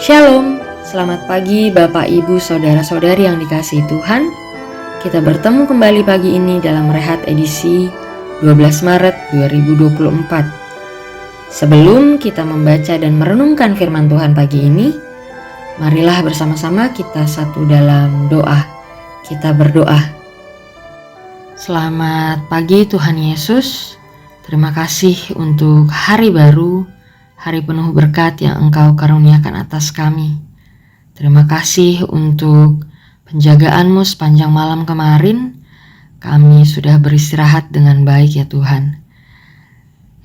Shalom, selamat pagi Bapak Ibu Saudara-saudari yang dikasihi Tuhan. Kita bertemu kembali pagi ini dalam Rehat edisi 12 Maret 2024. Sebelum kita membaca dan merenungkan firman Tuhan pagi ini, marilah bersama-sama kita satu dalam doa. Kita berdoa. Selamat pagi Tuhan Yesus. Terima kasih untuk hari baru, hari penuh berkat yang Engkau karuniakan atas kami. Terima kasih untuk penjagaan-Mu sepanjang malam kemarin. Kami sudah beristirahat dengan baik ya Tuhan.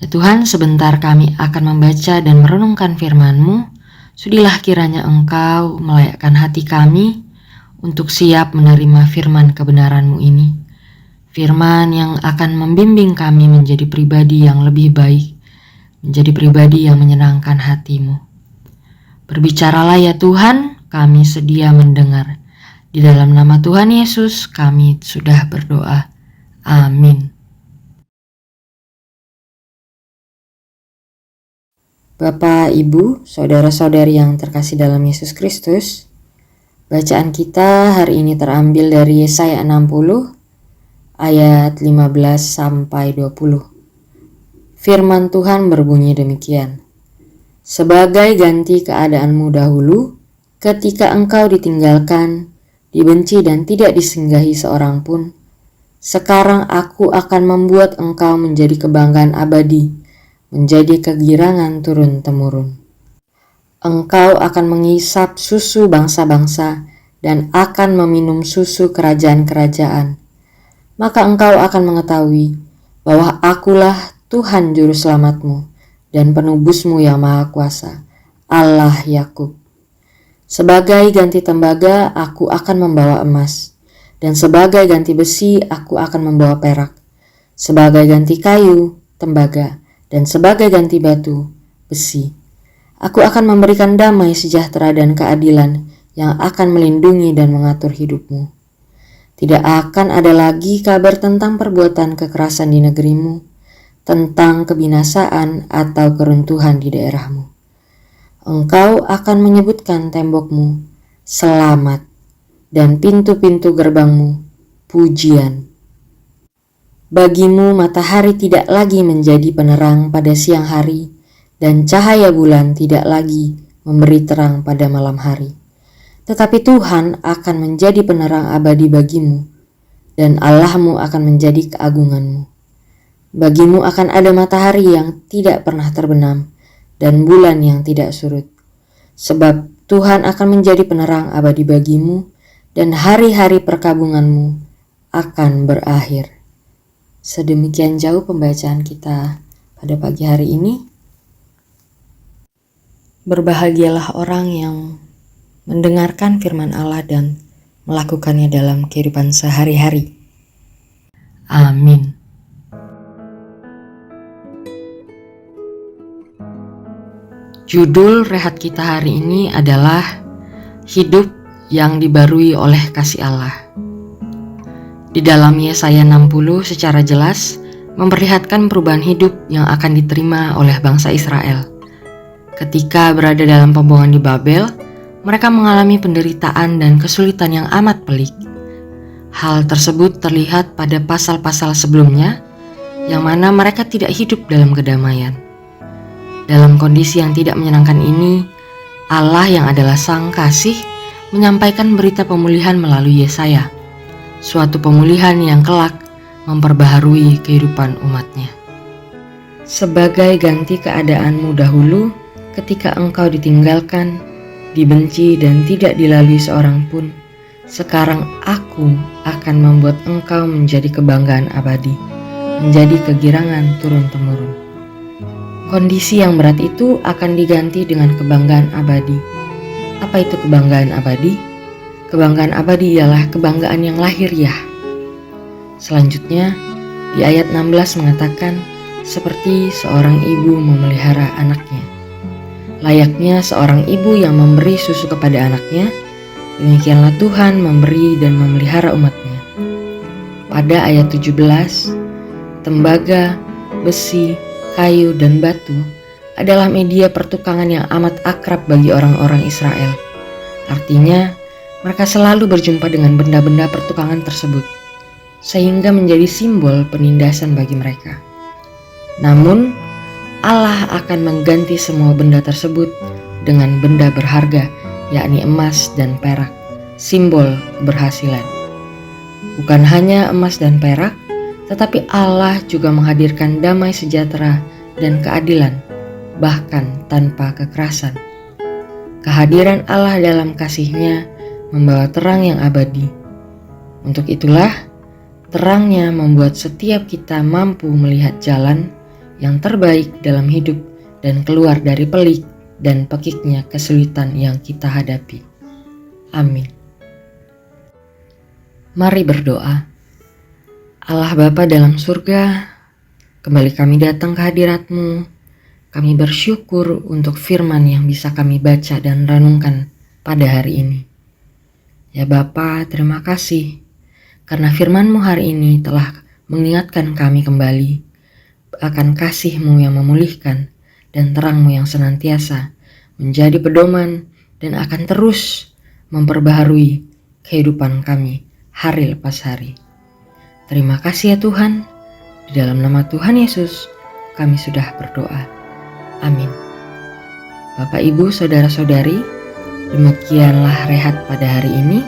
Ya Tuhan, sebentar kami akan membaca dan merenungkan firman-Mu. Sudilah kiranya Engkau melayakkan hati kami untuk siap menerima firman kebenaran-Mu ini. Firman yang akan membimbing kami menjadi pribadi yang lebih baik, menjadi pribadi yang menyenangkan hati-Mu. Berbicaralah ya Tuhan, kami sedia mendengar. Di dalam nama Tuhan Yesus kami sudah berdoa. Amin. Bapak, Ibu, Saudara-saudari yang terkasih dalam Yesus Kristus, bacaan kita hari ini terambil dari Yesaya 60 ayat 15-20. Firman Tuhan berbunyi demikian. Sebagai ganti keadaanmu dahulu, ketika engkau ditinggalkan, dibenci dan tidak disinggahi seorang pun, sekarang aku akan membuat engkau menjadi kebanggaan abadi, menjadi kegirangan turun-temurun. Engkau akan mengisap susu bangsa-bangsa dan akan meminum susu kerajaan-kerajaan. Maka engkau akan mengetahui bahwa akulah Tuhan Juru Selamatmu dan penebusmu yang Maha Kuasa, Allah Yakub. Sebagai ganti tembaga, aku akan membawa emas, dan sebagai ganti besi, aku akan membawa perak. Sebagai ganti kayu, tembaga, dan sebagai ganti batu, besi. Aku akan memberikan damai sejahtera dan keadilan yang akan melindungi dan mengatur hidupmu. Tidak akan ada lagi kabar tentang perbuatan kekerasan di negerimu, tentang kebinasaan atau keruntuhan di daerahmu. Engkau akan menyebutkan tembokmu, selamat, dan pintu-pintu gerbangmu, pujian. Bagimu matahari tidak lagi menjadi penerang pada siang hari, dan cahaya bulan tidak lagi memberi terang pada malam hari. Tetapi Tuhan akan menjadi penerang abadi bagimu, dan Allahmu akan menjadi keagunganmu. Bagimu akan ada matahari yang tidak pernah terbenam dan bulan yang tidak surut. Sebab Tuhan akan menjadi penerang abadi bagimu dan hari-hari perkabunganmu akan berakhir. Sedemikian jauh pembacaan kita pada pagi hari ini. Berbahagialah orang yang mendengarkan firman Allah dan melakukannya dalam kehidupan sehari-hari. Amin. Judul rehat kita hari ini adalah Hidup yang dibarui oleh kasih Allah. Di dalam Yesaya 60 secara jelas memperlihatkan perubahan hidup yang akan diterima oleh bangsa Israel. Ketika berada dalam pembuangan di Babel, mereka mengalami penderitaan dan kesulitan yang amat pelik. Hal tersebut terlihat pada pasal-pasal sebelumnya, yang mana mereka tidak hidup dalam kedamaian. Dalam kondisi yang tidak menyenangkan ini, Allah yang adalah Sang Kasih menyampaikan berita pemulihan melalui Yesaya, suatu pemulihan yang kelak memperbaharui kehidupan umatnya. Sebagai ganti keadaanmu dahulu, ketika engkau ditinggalkan, dibenci dan tidak dilalui seorang pun, sekarang aku akan membuat engkau menjadi kebanggaan abadi, menjadi kegirangan turun-temurun. Kondisi yang berat itu akan diganti dengan kebanggaan abadi. Apa itu kebanggaan abadi? Kebanggaan abadi ialah kebanggaan yang lahiriah. Selanjutnya, di ayat 16 mengatakan, seperti seorang ibu memelihara anaknya. Layaknya seorang ibu yang memberi susu kepada anaknya, demikianlah Tuhan memberi dan memelihara umatnya. Pada ayat 17, tembaga, besi, kayu, dan batu adalah media pertukangan yang amat akrab bagi orang-orang Israel. Artinya, mereka selalu berjumpa dengan benda-benda pertukangan tersebut, sehingga menjadi simbol penindasan bagi mereka. Namun, Allah akan mengganti semua benda tersebut dengan benda berharga, yakni emas dan perak, simbol keberhasilan. Bukan hanya emas dan perak, tetapi Allah juga menghadirkan damai sejahtera dan keadilan, bahkan tanpa kekerasan. Kehadiran Allah dalam kasih-Nya membawa terang yang abadi. Untuk itulah, terangnya membuat setiap kita mampu melihat jalan yang terbaik dalam hidup dan keluar dari pelik dan pekiknya kesulitan yang kita hadapi. Amin. Mari berdoa. Allah Bapa dalam surga, kembali kami datang ke hadirat-Mu. Kami bersyukur untuk firman yang bisa kami baca dan renungkan pada hari ini. Ya Bapa, terima kasih karena firman-Mu hari ini telah mengingatkan kami kembali akan kasih-Mu yang memulihkan dan terang-Mu yang senantiasa menjadi pedoman dan akan terus memperbaharui kehidupan kami hari lepas hari. Terima kasih ya Tuhan, di dalam nama Tuhan Yesus kami sudah berdoa. Amin. Bapak, Ibu, Saudara-saudari, demikianlah rehat pada hari ini.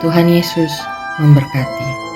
Tuhan Yesus memberkati.